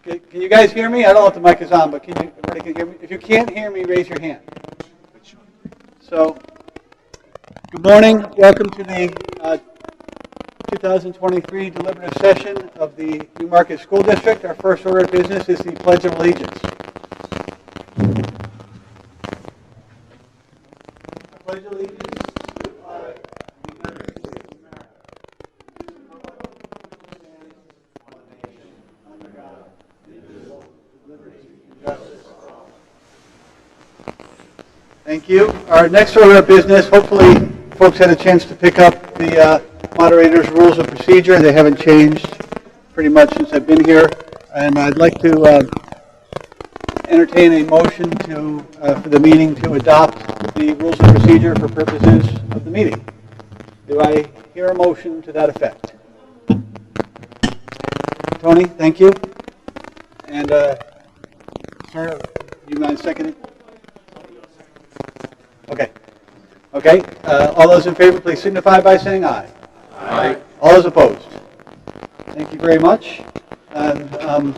Can you guys hear me? I don't know if the mic is on, but everybody can hear me? If you can't hear me, raise your hand. So, good morning. Welcome to the 2023 deliberative session of the Newmarket School District. Our first order of business is the Pledge of Allegiance. I pledge allegiance to the flag of the United States of America, to the republic which stands one nation, under God, indivisible, with liberty and justice for all. Thank you. Our next order of business, hopefully folks had a chance to pick up the moderator's rules of procedure. They haven't changed pretty much since I've been here. And I'd like to entertain a motion for the meeting to adopt the rules of procedure for purposes of the meeting. Do I hear a motion to that effect? Tony, thank you. And sir, do you mind seconding? Okay. Okay. All those in favor, please signify by saying aye. Aye. All those opposed? Thank you very much. And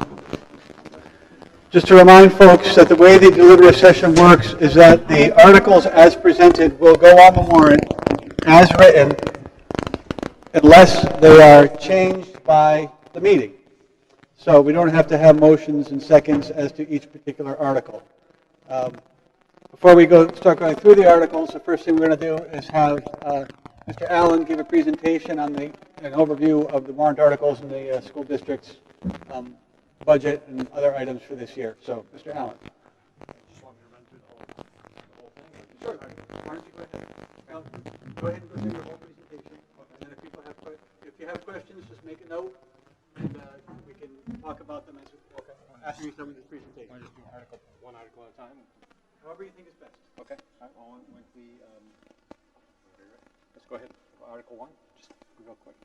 just to remind folks that the way the deliberative session works is that the articles as presented will go on the warrant as written unless they are changed by the meeting. So we don't have to have motions and seconds as to each particular article. Before we start going through the articles, the first thing we're going to do is have Mr. Allen give a presentation on an overview of the warrant articles in the school district's budget and other items for this year. So, Mr. Allen. Just want me to run through the whole thing? Sure. Why don't you go ahead? Go ahead and go through your whole presentation. And then if you have questions, just make a note, and we can talk about them after you start with this presentation. Want to just do one article at a time? However you think is best. Okay. All right. Well, let's go ahead. Article 1, just real quick.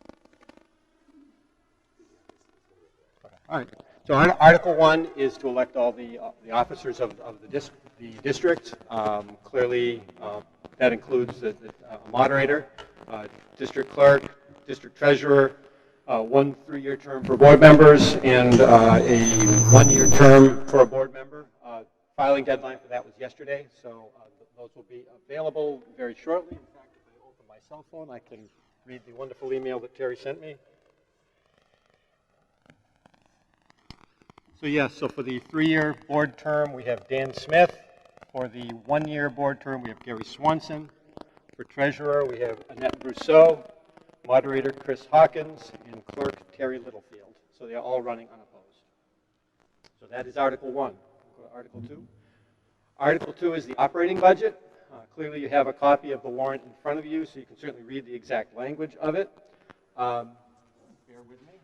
Okay. All right. So Article 1 is to elect all the officers of the district. Clearly, that includes a moderator, district clerk, district treasurer, 1 3-year term for board members, and a 1-year term for a board member. Filing deadline for that was yesterday, so those will be available very shortly. In fact, if I open my cell phone, I can read the wonderful email that Terry sent me. So yes, so for the 3-year board term, we have Dan Smith. For the 1-year board term, we have Gary Swanson. For treasurer, we have Annette Brousseau, moderator Chris Hawkins, and clerk Terry Littlefield. So they're all running unopposed. So that is Article 1. Article 2. Article 2 is the operating budget. Clearly you have a copy of the warrant in front of you, so you can certainly read the exact language of it. Bear with me.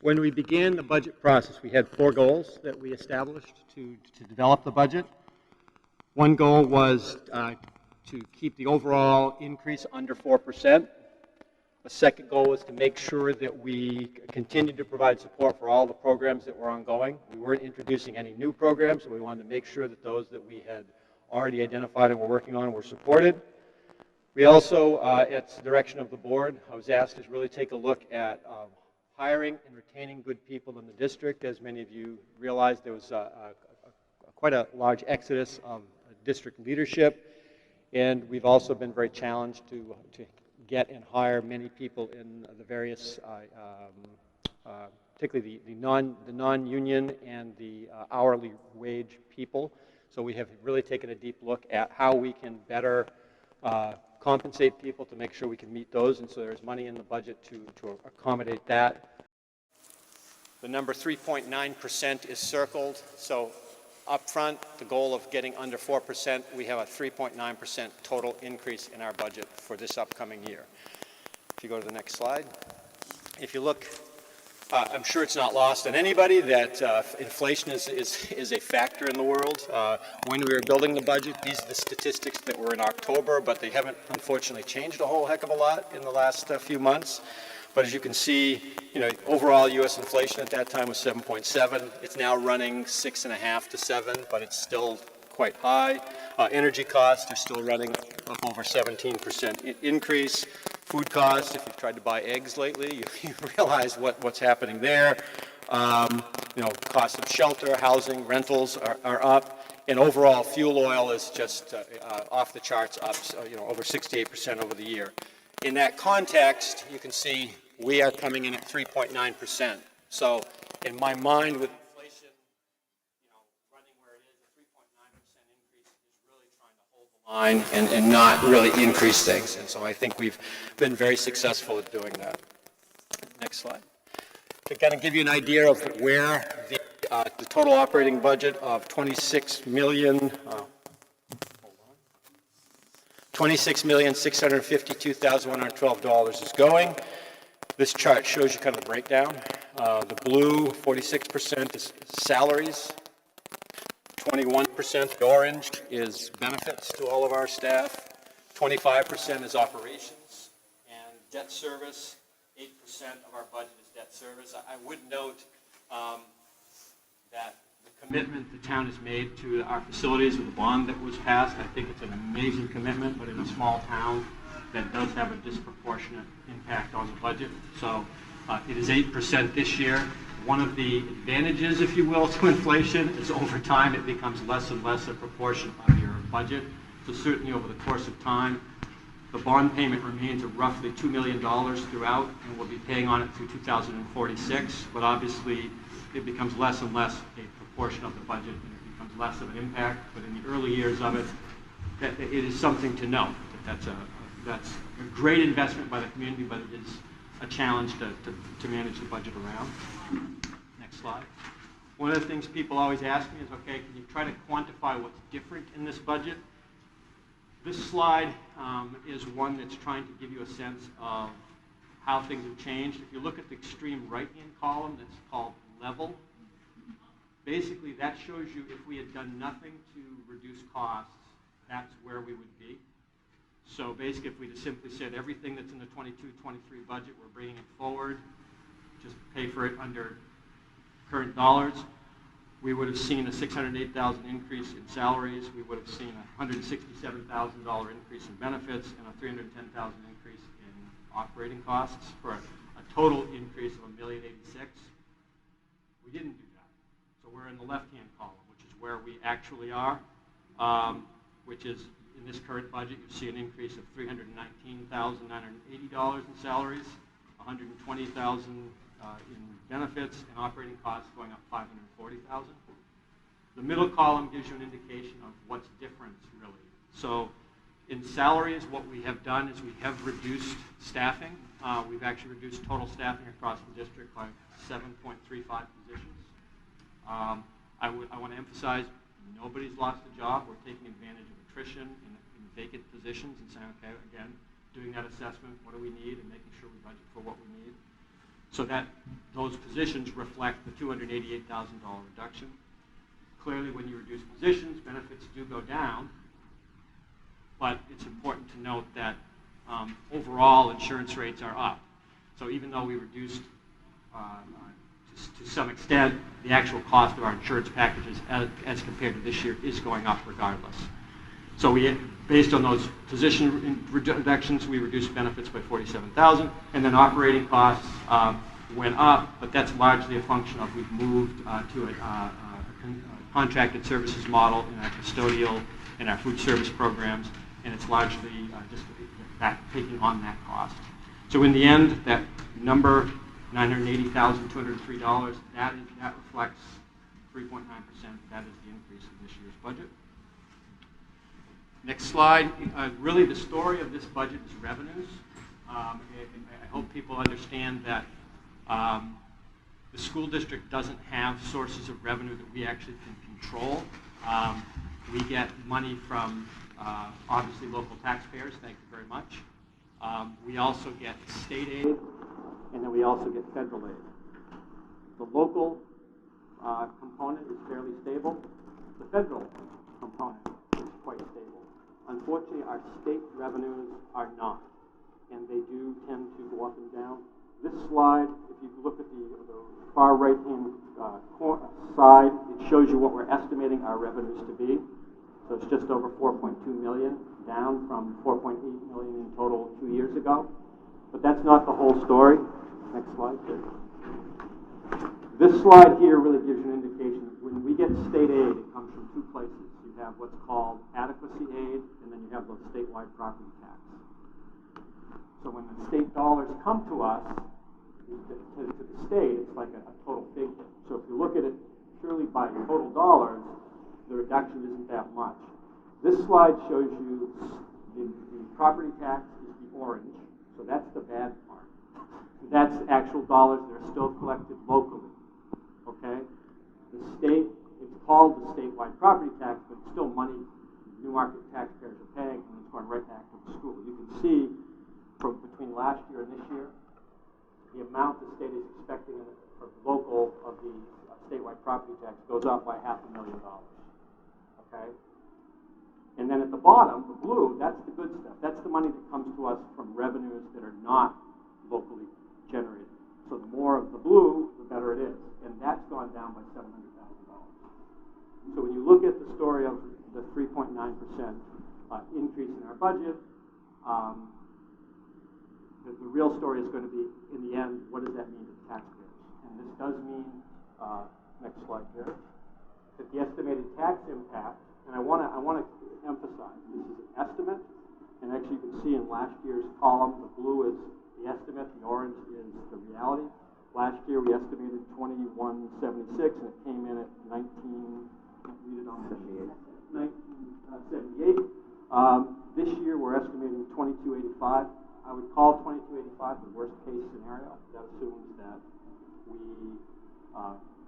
When we began the budget process, we had 4 goals that we established to develop the budget. One goal was to keep the overall increase under 4%. The second goal was to make sure that we continue to provide support for all the programs that were ongoing. We weren't introducing any new programs, so we wanted to make sure that those that we had already identified and were working on were supported. We also, at the direction of the board, I was asked to really take a look at hiring and retaining good people in the district. As many of you realize, there was quite a large exodus of district leadership, and we've also been very challenged to get and hire many people in the various, particularly the non-union and the hourly wage people. So we have really taken a deep look at how we can better compensate people to make sure we can meet those, and so there's money in the budget to accommodate that. The number 3.9% is circled, so up front, the goal of getting under 4%, we have a 3.9% total increase in our budget for this upcoming year. If you go to the next slide. If you look, I'm sure it's not lost on anybody that inflation is a factor in the world. When we were building the budget, these are the statistics that were in October, but they haven't unfortunately changed a whole heck of a lot in the last few months. But as you can see, overall U.S. inflation at that time was 7.7. It's now running 6.5 to 7, but it's still quite high. Energy costs are still running up over 17% increase. Food costs, if you've tried to buy eggs lately, you realize what's happening there. Cost of shelter, housing, rentals are up. And overall, fuel oil is just off the charts up, over 68% over the year. In that context, you can see we are coming in at 3.9%. So in my mind, with inflation, running where it is, a 3.9% increase is really trying to hold the line and not really increase things. And so I think we've been very successful at doing that. Next slide. To kind of give you an idea of where the total operating budget of $26,652,112 is going. This chart shows you kind of the breakdown. The blue, 46% is salaries, 21%, the orange is benefits to all of our staff, 25% is operations, and debt service, 8% of our budget is debt service. I would note that the commitment the town has made to our facilities with the bond that was passed, I think it's an amazing commitment, but in a small town, that does have a disproportionate impact on the budget. So it is 8% this year. One of the advantages, if you will, to inflation is over time it becomes less and less a proportion of your budget. So certainly over the course of time, the bond payment remains at roughly $2 million throughout, and we'll be paying on it through 2046. But obviously, it becomes less and less a proportion of the budget, and it becomes less of an impact. But in the early years of it, it is something to note that that's a great investment by the community, but it is a challenge to manage the budget around. Next slide. One of the things people always ask me is, okay, can you try to quantify what's different in this budget? This slide is one that's trying to give you a sense of how things have changed. If you look at the extreme right-hand column that's called level, basically that shows you if we had done nothing to reduce costs, that's where we would be. So basically if we just simply said everything that's in the 22-23 budget, we're bringing it forward, just pay for it under current dollars, we would have seen a $608,000 increase in salaries. We would have seen a $167,000 increase in benefits and a $310,000 increase in operating costs for a total increase of $1,086,000. We didn't do that. So we're in the left-hand column, which is where we actually are, which is in this current budget, you see an increase of $319,980 in salaries, $120,000 in benefits, and operating costs going up $540,000. The middle column gives you an indication of what's different, really. So in salaries, what we have done is we have reduced staffing. We've actually reduced total staffing across the district by 7.35 positions. I want to emphasize nobody's lost a job. We're taking advantage of attrition in vacant positions and saying, okay, again, doing that assessment, what do we need, and making sure we budget for what we need. So that those positions reflect the $288,000 reduction. Clearly, when you reduce positions, benefits do go down, but it's important to note that overall insurance rates are up. So even though we reduced to some extent, the actual cost of our insurance packages as compared to this year is going up regardless. So based on those position reductions, we reduced benefits by $47,000, and then operating costs went up, but that's largely a function of we've moved to a contracted services model in our custodial and our food service programs, and it's largely just taking on that cost. So in the end, that number, $980,203, that reflects 3.9%. That is the increase in this year's budget. Next slide. Really, the story of this budget is revenues. I hope people understand that the school district doesn't have sources of revenue that we actually can control. We get money from, obviously, local taxpayers. Thank you very much. We also get state aid, and then we also get federal aid. The local component is fairly stable. The federal component is quite stable. Unfortunately, our state revenues are not, and they do tend to go up and down. This slide, if you look at the far right-hand side, it shows you what we're estimating our revenues to be. So it's just over 4.2 million, down from 4.8 million in total 2 years ago. But that's not the whole story. Next slide, please. This slide here really gives you an indication that when we get state aid, it comes from two places. You have what's called adequacy aid, and then you have the statewide property tax. So when the state dollars come to us, to the state, it's like a total figure. So if you look at it purely by total dollars, the reduction isn't that much. This slide shows you the property tax is the orange, so that's the bad part. That's actual dollars that are still collected locally, okay? The state, it's called the statewide property tax, but it's still money Newmarket taxpayers are paying, and it's going right back to the school. You can see from between last year and this year, the amount the state is expecting for local of the statewide property tax goes up by $500,000. Okay? And then at the bottom, the blue, that's the good stuff. That's the money that comes to us from revenues that are not locally generated. So the more of the blue, the better it is. And that's gone down by $700,000. So when you look at the story of the 3.9% increase in our budget, the real story is going to be, in the end, what does that mean to the taxpayers? And this does mean, next slide here, that the estimated tax impact, and I want to emphasize, this is an estimate, and actually you can see in last year's column, the blue is the estimate, the orange is the reality. Last year we estimated 2176, and it came in at 1978. This year we're estimating 2285. I would call 2285 the worst case scenario. That assumes that we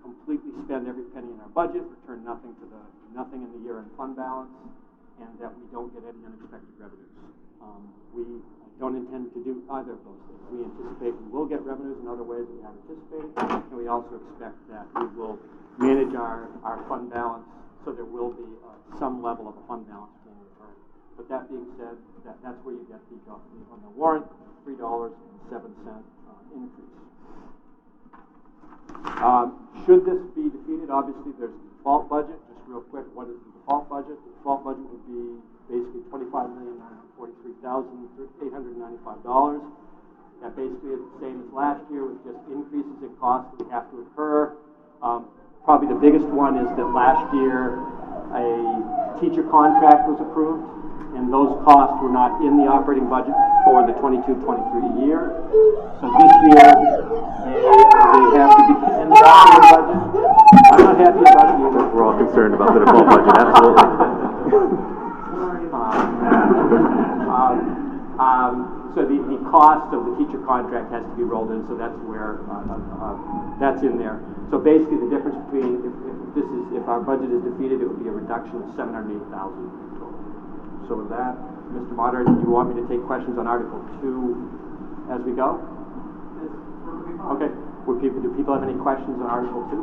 completely spend every penny in our budget, return nothing in the year-end fund balance, and that we don't get any unexpected revenues. We don't intend to do either of those things. We anticipate we will get revenues in other ways than we have anticipated, and we also expect that we will manage our fund balance so there will be some level of a fund balance being returned. But that being said, that's where you get the on the warrant, $3.07 increase. Should this be defeated, obviously there's the default budget. Just real quick, what is the default budget? The default budget would be basically $25,943,895. That basically is the same as last year with just increases in costs that we have to incur. Probably the biggest one is that last year a teacher contract was approved, and those costs were not in the operating budget for the 22-23 year. So this year, they have to be in the operating budget. I'm not happy about it either. We're all concerned about the default budget, absolutely. So the cost of the teacher contract has to be rolled in, so that's where, that's in there. So basically the difference between, if our budget is defeated, it would be a reduction of $708,000 total. So with that, Mr. Moderator, do you want me to take questions on Article 2 as we go? Okay. Do people have any questions on Article 2?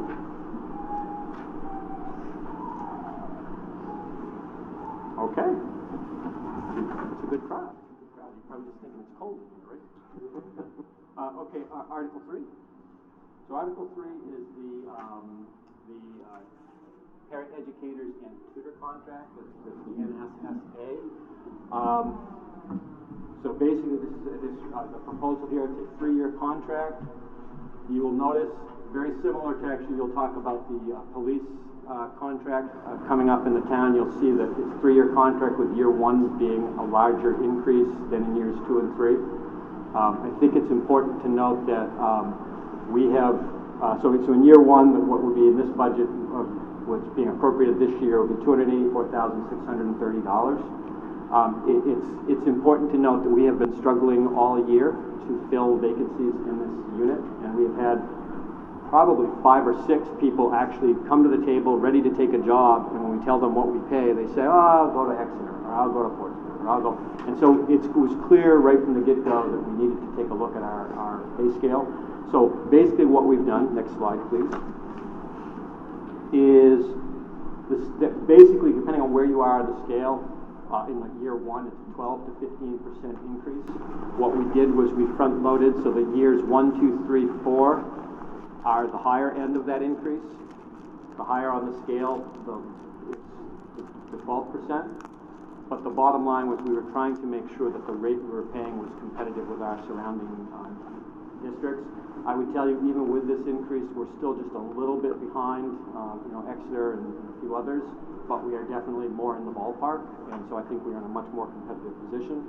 Okay. It's a good crowd. You're probably just thinking it's cold in here, right? Okay, Article 3. So Article 3 is the parent educators and tutor contract, the NSSA. So basically, this is the proposal here. It's a 3-year contract. You will notice, very similar to actually, you'll talk about the police contract coming up in the town. You'll see that it's a 3-year contract with year 1 being a larger increase than in years 2 and 3. I think it's important to note that we have, so in year 1, what would be in this budget, what's being appropriated this year will be $284,630. It's important to note that we have been struggling all year to fill vacancies in this unit, and we've had probably 5 or 6 people actually come to the table ready to take a job, and when we tell them what we pay, they say, oh, I'll go to Exeter, or I'll go to Portsmouth, or I'll go. And so it was clear right from the get-go that we needed to take a look at our pay scale. So basically what we've done, next slide please, is basically, depending on where you are on the scale, in like year 1, it's a 12 to 15% increase. What we did was we front-loaded, so the years 1, 2, 3, 4 are the higher end of that increase. The higher on the scale, the 12%. But the bottom line was we were trying to make sure that the rate we were paying was competitive with our surrounding districts. I would tell you, even with this increase, we're still just a little bit behind, Exeter and a few others, but we are definitely more in the ballpark, and so I think we are in a much more competitive position.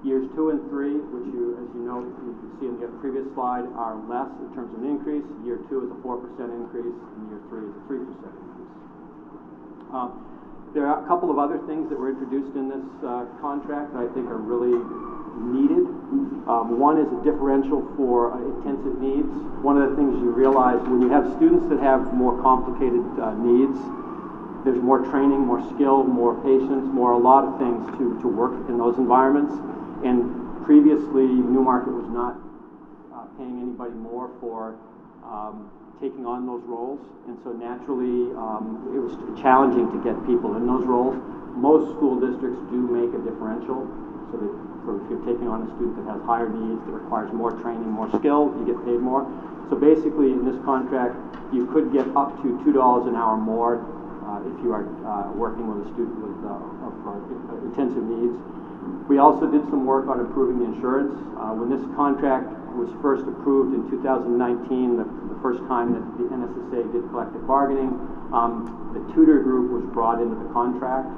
Years 2 and 3, which as you know, you can see in the previous slide, are less in terms of an increase. Year 2 is a 4% increase, and year 3 is a 3% increase. There are a couple of other things that were introduced in this contract that I think are really needed. One is a differential for intensive needs. One of the things you realize when you have students that have more complicated needs, there's more training, more skill, more patience, a lot of things to work in those environments. And previously, Newmarket was not paying anybody more for taking on those roles, and so naturally it was challenging to get people in those roles. Most school districts do make a differential, so if you're taking on a student that has higher needs, that requires more training, more skill, you get paid more. So basically in this contract, you could get up to $2 an hour more if you are working with a student with intensive needs. We also did some work on improving the insurance. When this contract was first approved in 2019, the first time that the NSSA did collective bargaining, the tutor group was brought into the contract,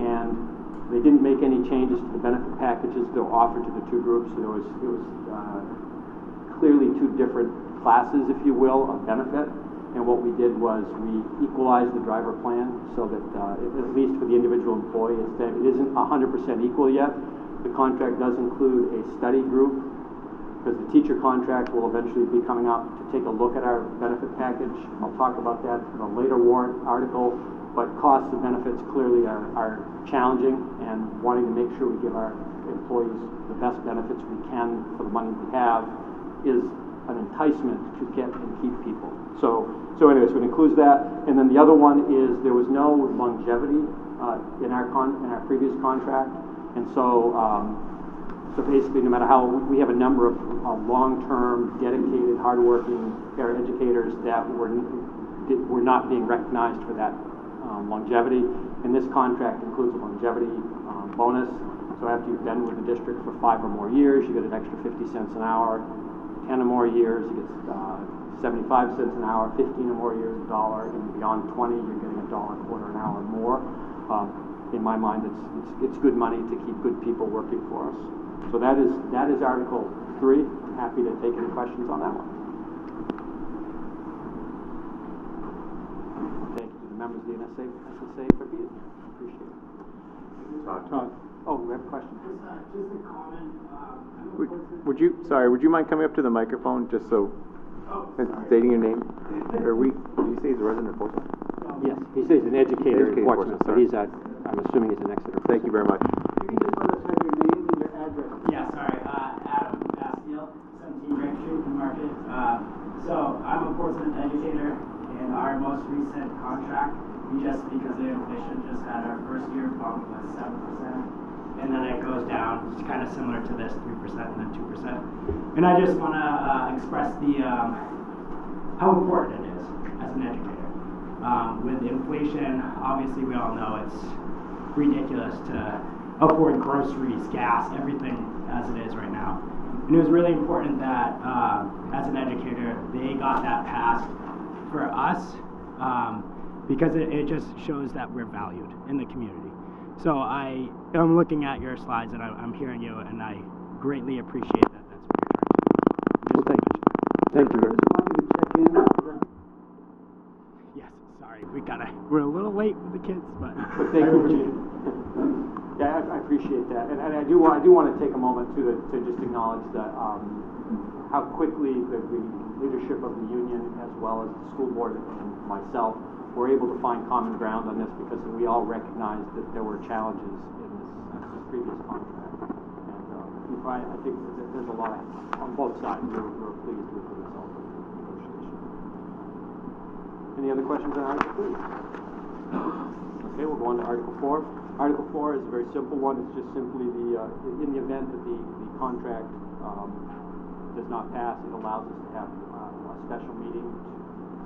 and they didn't make any changes to the benefit packages that were offered to the two groups. So it was clearly two different classes, if you will, of benefit. And what we did was we equalized the driver plan so that, at least for the individual employee, it isn't 100% equal yet. The contract does include a study group, because the teacher contract will eventually be coming up to take a look at our benefit package. I'll talk about that in a later warrant article, but costs of benefits clearly are challenging, and wanting to make sure we give our employees the best benefits we can for the money we have is an enticement to get and keep people. So anyway, so it includes that. And then the other one is there was no longevity in our previous contract, and so basically, no matter how we have a number of long-term, dedicated, hardworking paraeducators that were not being recognized for that longevity. And this contract includes a longevity bonus. So after you've been with the district for 5 or more years, you get an extra 50 cents an hour. 10 or more years, you get 75 cents an hour. 15 or more years, $1, and beyond 20, you're getting $1.25 an hour more. In my mind, it's good money to keep good people working for us. So that is Article 3. I'm happy to take any questions on that one. Thank you to the members of the NSSA for being here. Appreciate it. Todd. Oh, we have a question. Just a comment. Would you mind coming up to the microphone just so, stating your name? Did you say he's a resident of Portsmouth? Yes, he says he's an educator in Portsmouth, so sorry. I'm assuming he's an Exeter. Thank you very much. You can just let us have your name and your address. Yeah, sorry. Adam Bastille, 17 Grant Street, Newmarket. So I'm a Portsmouth educator. In our most recent contract, we just, because of inflation, just had our first year bump was 7%. And then it goes down, it's kind of similar to this, 3% and then 2%. And I just want to express how important it is as an educator. With inflation, obviously we all know it's ridiculous to afford groceries, gas, everything as it is right now. And it was really important that as an educator, they got that passed for us because it just shows that we're valued in the community. So I'm looking at your slides and I'm hearing you, and I greatly appreciate that. That's what you're trying to do. Thank you. I just want you to check in. Yes, sorry, we're a little late with the kids, but Thank you for Yeah, I appreciate that, and I do want to take a moment to just acknowledge that how quickly the leadership of the union, as well as the school board and myself, were able to find common ground on this, because we all recognized that there were challenges in this previous contract. And I think that there's a lot on both sides. We're pleased with the result of the negotiation. Any other questions on Article 3? Okay, we'll go on to Article 4. Article 4 is a very simple one. It's just simply in the event that the contract does not pass, it allows us to have a special meeting.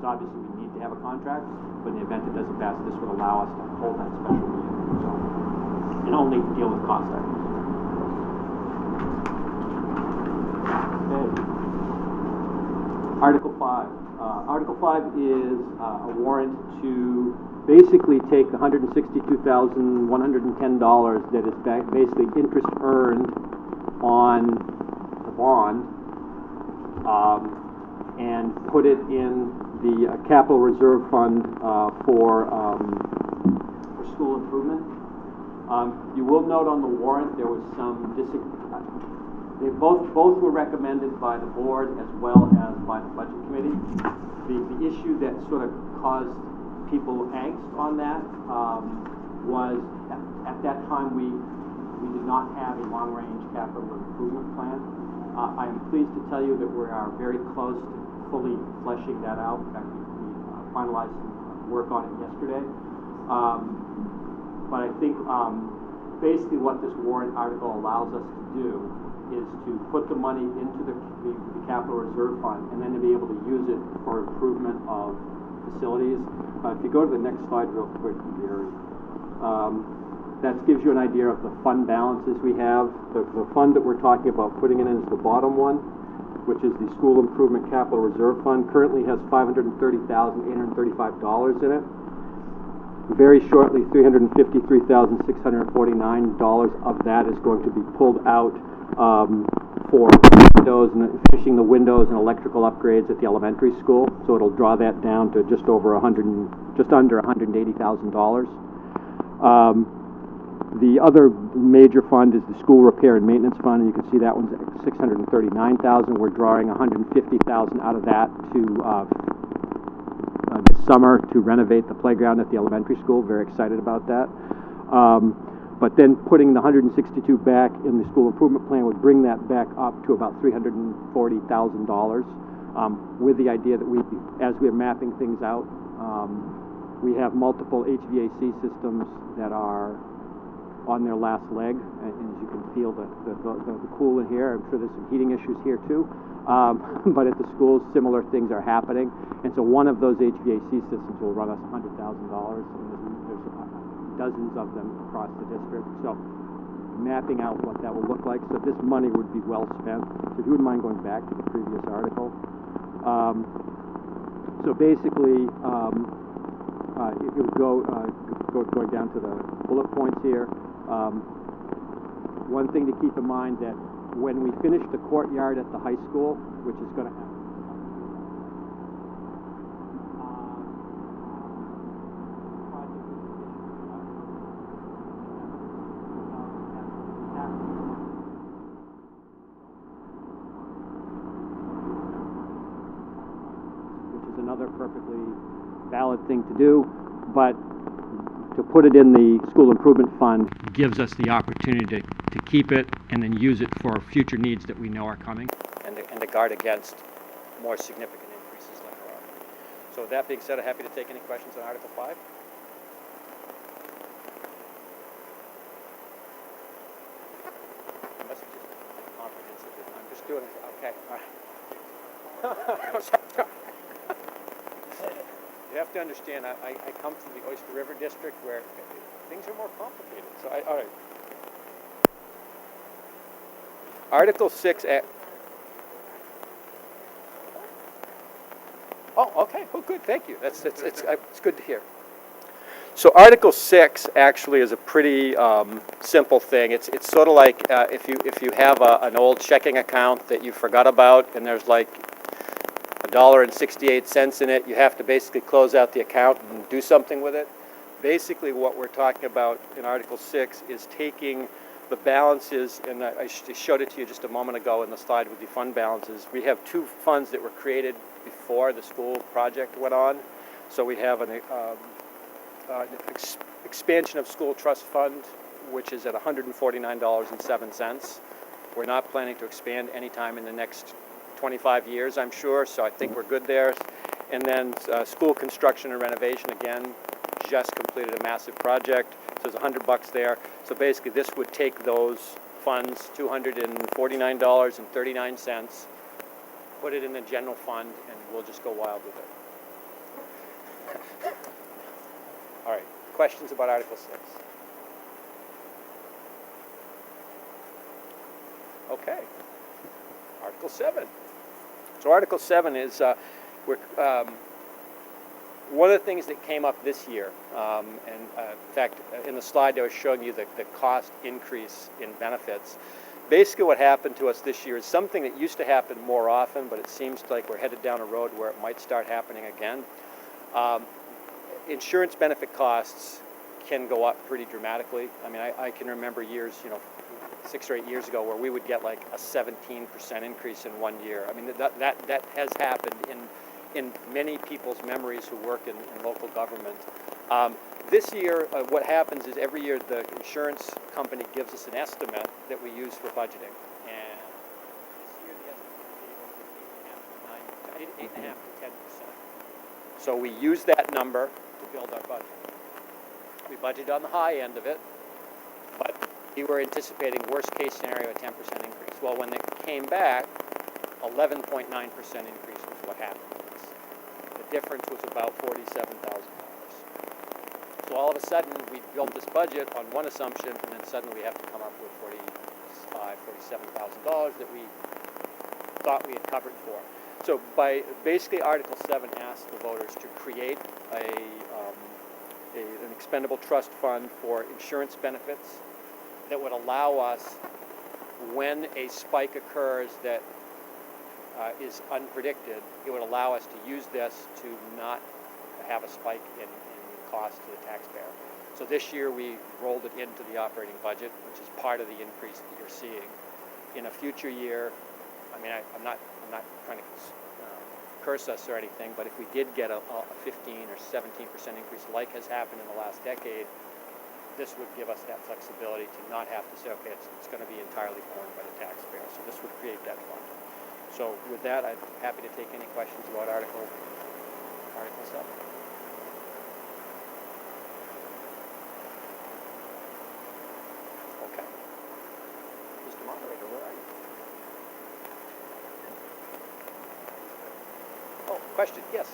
So obviously we need to have a contract, but in the event it doesn't pass, this would allow us to hold that special meeting. and only deal with cost items. Okay. Article 5. Article 5 is a warrant to basically take the $162,110 that is basically interest earned on the bond and put it in the capital reserve fund for school improvement. You will note on the warrant there was some they both were recommended by the board as well as by the budget committee. The issue that sort of caused people angst on that was at that time we did not have a long-range capital improvement plan. I am pleased to tell you that we are very close to fully fleshing that out. In fact, we finalized some work on it yesterday. But I think basically what this warrant article allows us to do is to put the money into the capital reserve fund and then to be able to use it for improvement of facilities. If you go to the next slide real quick, Gary, that gives you an idea of the fund balances we have. The fund that we're talking about putting it in is the bottom one, which is the School Improvement Capital Reserve Fund. Currently has $530,835 in it. Very shortly, $353,649 of that is going to be pulled out for windows and finishing the windows and electrical upgrades at the elementary school. So it'll draw that down to just under $180,000. The other major fund is the School Repair and Maintenance Fund, and you can see that one's at $639,000. We're drawing $150,000 out of that to this summer to renovate the playground at the elementary school. Very excited about that. But then putting the $162 back in the school improvement plan would bring that back up to about $340,000 with the idea that as we're mapping things out, we have multiple HVAC systems that are on their last leg, and as you can feel the cool in here. I'm sure there's some heating issues here too. But at the schools, similar things are happening, and so one of those HVAC systems will run us $100,000, and there's dozens of them across the district. So mapping out what that will look like. So this money would be well spent. So if you wouldn't mind going back to the previous article. So basically, it would going down to the bullet points here. One thing to keep in mind that when we finish the courtyard at the high school, which is going to happen, which is another perfectly valid thing to do, but to put it in the school improvement fund gives us the opportunity to keep it and then use it for future needs that we know are coming, and to guard against more significant increases later on. So with that being said, I'm happy to take any questions on Article 5. I must have just been comprehensive. I'm just doing it. Okay, all right. You have to understand, I come from the Oyster River District where things are more complicated. So, all right. Article 6. Oh, okay. Oh, good. Thank you. It's good to hear. So Article 6 actually is a pretty simple thing. It's sort of like if you have an old checking account that you forgot about, and there's like $1.68 in it, you have to basically close out the account and do something with it. Basically what we're talking about in Article 6 is taking the balances, and I showed it to you just a moment ago in the slide with the fund balances. We have two funds that were created before the school project went on. So we have an expansion of school trust fund, which is at $149.07. We're not planning to expand anytime in the next 25 years, I'm sure, so I think we're good there. And then school construction and renovation, again, just completed a massive project, so there's $100 there. So basically this would take those funds, $249.39, put it in the general fund, and we'll just go wild with it. All right, questions about Article 6? Okay. Article 7. So Article 7 is, one of the things that came up this year, in fact, in the slide I was showing you the cost increase in benefits. Basically what happened to us this year is something that used to happen more often, but it seems like we're headed down a road where it might start happening again. Insurance benefit costs can go up pretty dramatically. I mean, I can remember years, 6 or 8 years ago where we would get like a 17% increase in 1 year. I mean, that has happened in many people's memories who work in local government. This year, what happens is every year the insurance company gives us an estimate that we use for budgeting. And this year the estimate is 8.5% to 10%. So we use that number to build our budget. We budgeted on the high end of it, but we were anticipating worst case scenario a 10% increase. Well, when it came back, 11.9% increase was what happened. The difference was about $47,000. So all of a sudden, we built this budget on one assumption, and then suddenly we have to come up with $47,000 that we thought we had covered for. So by basically Article 7 asks the voters to create an expendable trust fund for insurance benefits that would allow us, when a spike occurs that is unpredicted, it would allow us to use this to not have a spike in cost to the taxpayer. So this year we rolled it into the operating budget, which is part of the increase that you're seeing. In a future year, I mean, I'm not trying to curse us or anything, but if we did get a 15 or 17% increase like has happened in the last decade, this would give us that flexibility to not have to say, okay, it's going to be entirely borne by the taxpayer. So this would create that fund. So with that, I'm happy to take any questions about Article 7. Okay. Mr. Moderator, where are you? Oh, question, yes.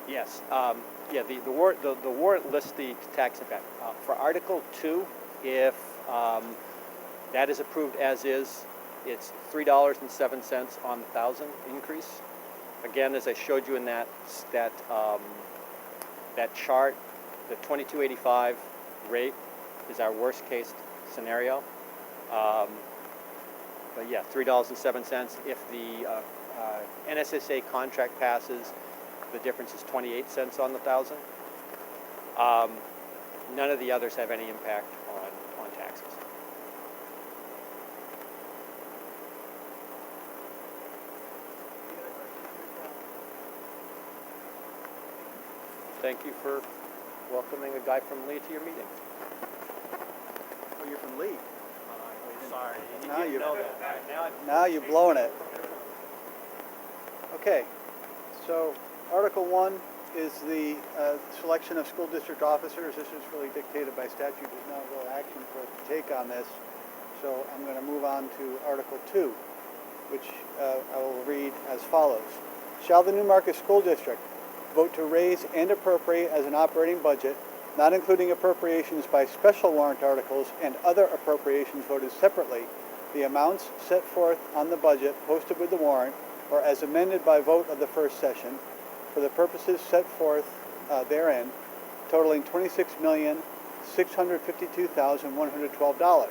Yes. Yeah. The warrant lists the tax impact. For Article 2, if that is approved as is, it's $3.07 on the 1,000 increase. Again, as I showed you in that chart, the 2285 rate is our worst case scenario. But yeah, $3.07. If the NSSA contract passes, the difference is 28 cents on the 1,000. None of the others have any impact on taxes. Thank you for welcoming a guy from Lee to your meeting. Oh, you're from Lee. Sorry, Now you know that. Now you're blowing it. Okay, so Article 1 is the selection of school district officers. This is really dictated by statute. There's not real action for us to take on this. So I'm going to move on to Article 2, which I will read as follows. Shall the Newmarket School District vote to raise and appropriate as an operating budget, not including appropriations by special warrant articles and other appropriations voted separately, the amounts set forth on the budget posted with the warrant or as amended by vote of the first session for the purposes set forth therein, totaling $26,652,112.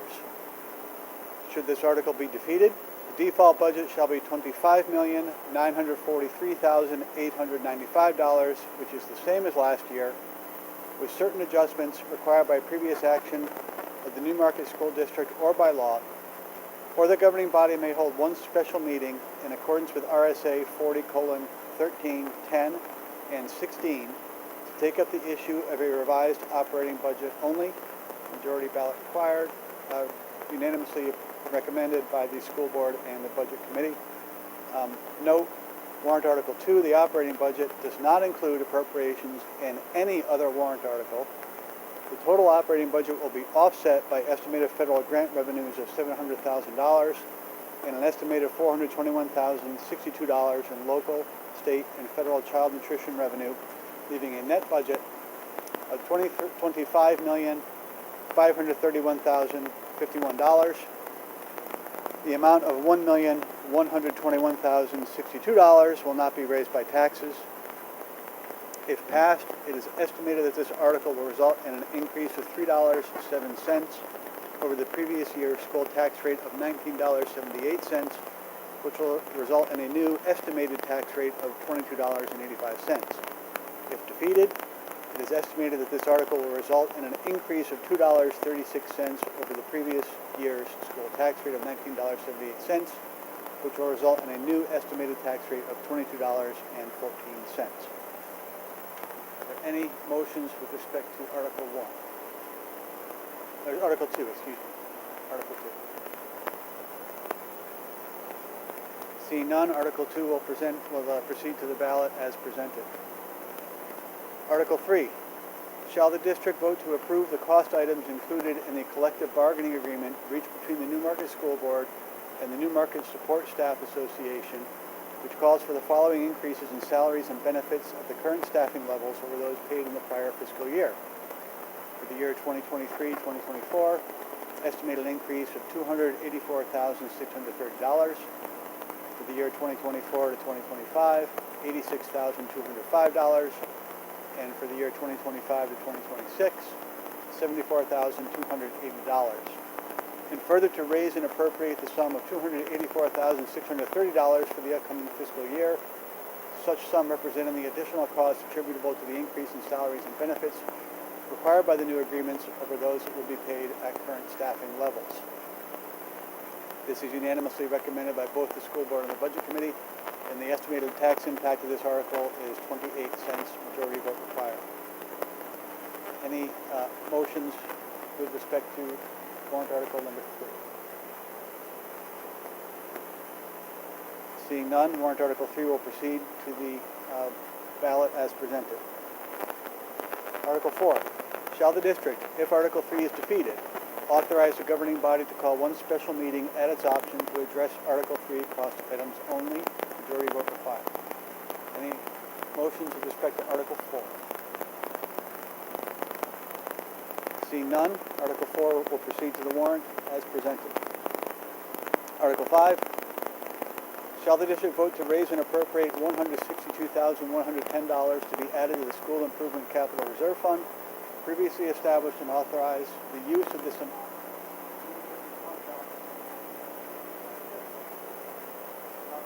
Should this article be defeated, the default budget shall be $25,943,895, which is the same as last year, with certain adjustments required by previous action of the Newmarket School District or by law, or the governing body may hold one special meeting in accordance with RSA 40:13, 10, and 16 to take up the issue of a revised operating budget only. Majority ballot required, unanimously recommended by the school board and the budget committee. Note, warrant article 2, the operating budget, does not include appropriations in any other warrant article. The total operating budget will be offset by estimated federal grant revenues of $700,000 and an estimated $421,062 in local, state, and federal child nutrition revenue, leaving a net budget of $25,531,051. The amount of $1,121,062 will not be raised by taxes. If passed, it is estimated that this article will result in an increase of $3.07 over the previous year's school tax rate of $19.78, which will result in a new estimated tax rate of $22.85. If defeated, it is estimated that this article will result in an increase of $2.36 over the previous year's school tax rate of $19.78, which will result in a new estimated tax rate of $22.14. Any motions with respect to Article 1? Or Article 2, excuse me. Article 2. Seeing none, Article 2 will proceed to the ballot as presented. Article 3. Shall the district vote to approve the cost items included in the collective bargaining agreement reached between the Newmarket School Board and the Newmarket Support Staff Association, which calls for the following increases in salaries and benefits at the current staffing levels over those paid in the prior fiscal year. For the year 2023-2024, estimated increase of $284,630. For the year 2024 to 2025, $86,205. And for the year 2025 to 2026, $74,280. And further to raise and appropriate the sum of $284,630 for the upcoming fiscal year, such sum representing the additional costs attributable to the increase in salaries and benefits required by the new agreements over those that will be paid at current staffing levels. This is unanimously recommended by both the school board and the budget committee, and the estimated tax impact of this article is 28 cents, majority vote required. Any motions with respect to warrant article number 3? Seeing none, warrant article 3 will proceed to the ballot as presented. Article 4. Shall the district, if Article 3 is defeated, authorize the governing body to call one special meeting at its option to address Article 3 cost items only, majority vote required. Any motions with respect to Article 4? Seeing none, Article 4 will proceed to the warrant as presented. Article 5. Shall the district vote to raise and appropriate $162,110 to be added to the School Improvement Capital Reserve Fund, previously established, and authorize the use of this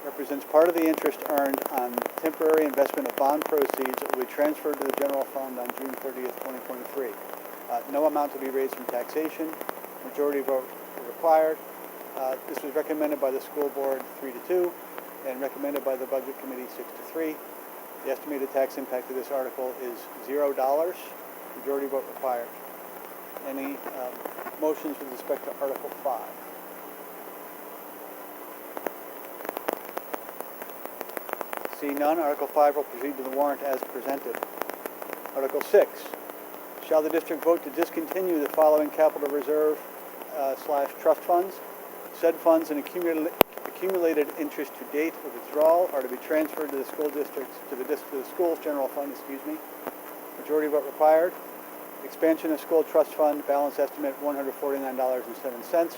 represents part of the interest earned on temporary investment of bond proceeds that will be transferred to the general fund on June 30th, 2023. No amount to be raised from taxation. Majority vote required. This was recommended by the school board 3-2 and recommended by the budget committee 6-3. The estimated tax impact of this article is $0. Majority vote required. Any motions with respect to Article 5? Seeing none, Article 5 will proceed to the warrant as presented. Article 6. Shall the district vote to discontinue the following capital reserve / trust funds? Said funds and accumulated interest to date of withdrawal are to be transferred to the school districts, to the school's general fund, Majority vote required. Expansion of school trust fund, balance estimate $149.07.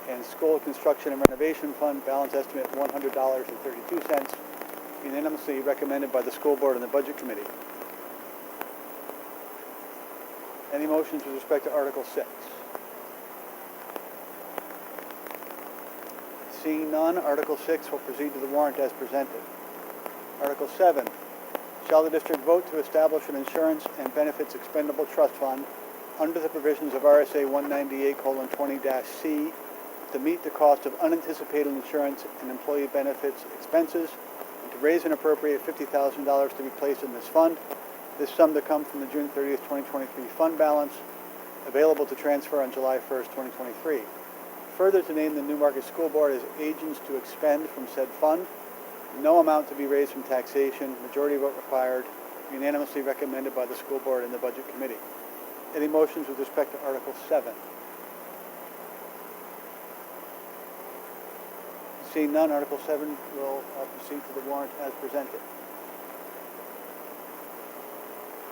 And school construction and renovation fund, balance estimate $100.32. Unanimously recommended by the school board and the budget committee. Any motions with respect to Article 6? Seeing none, Article 6 will proceed to the warrant as presented. Article 7. Shall the district vote to establish an insurance and benefits expendable trust fund under the provisions of RSA 198:20-C to meet the cost of unanticipated insurance and employee benefits expenses, and to raise and appropriate $50,000 to be placed in this fund. This sum to come from the June 30th, 2023 fund balance, available to transfer on July 1st, 2023. Further, to name the Newmarket School Board as agents to expend from said fund. No amount to be raised from taxation. Majority vote required. Unanimously recommended by the school board and the budget committee. Any motions with respect to Article 7? Seeing none, Article 7 will proceed to the warrant as presented.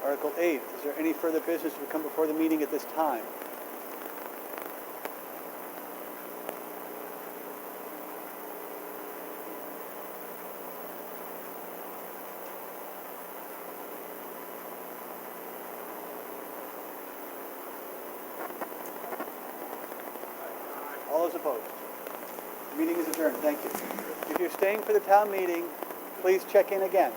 Article 8, is there any further business to come before the meeting at this time? All those opposed? Meeting is adjourned. Thank you. If you're staying for the town meeting, please check in again.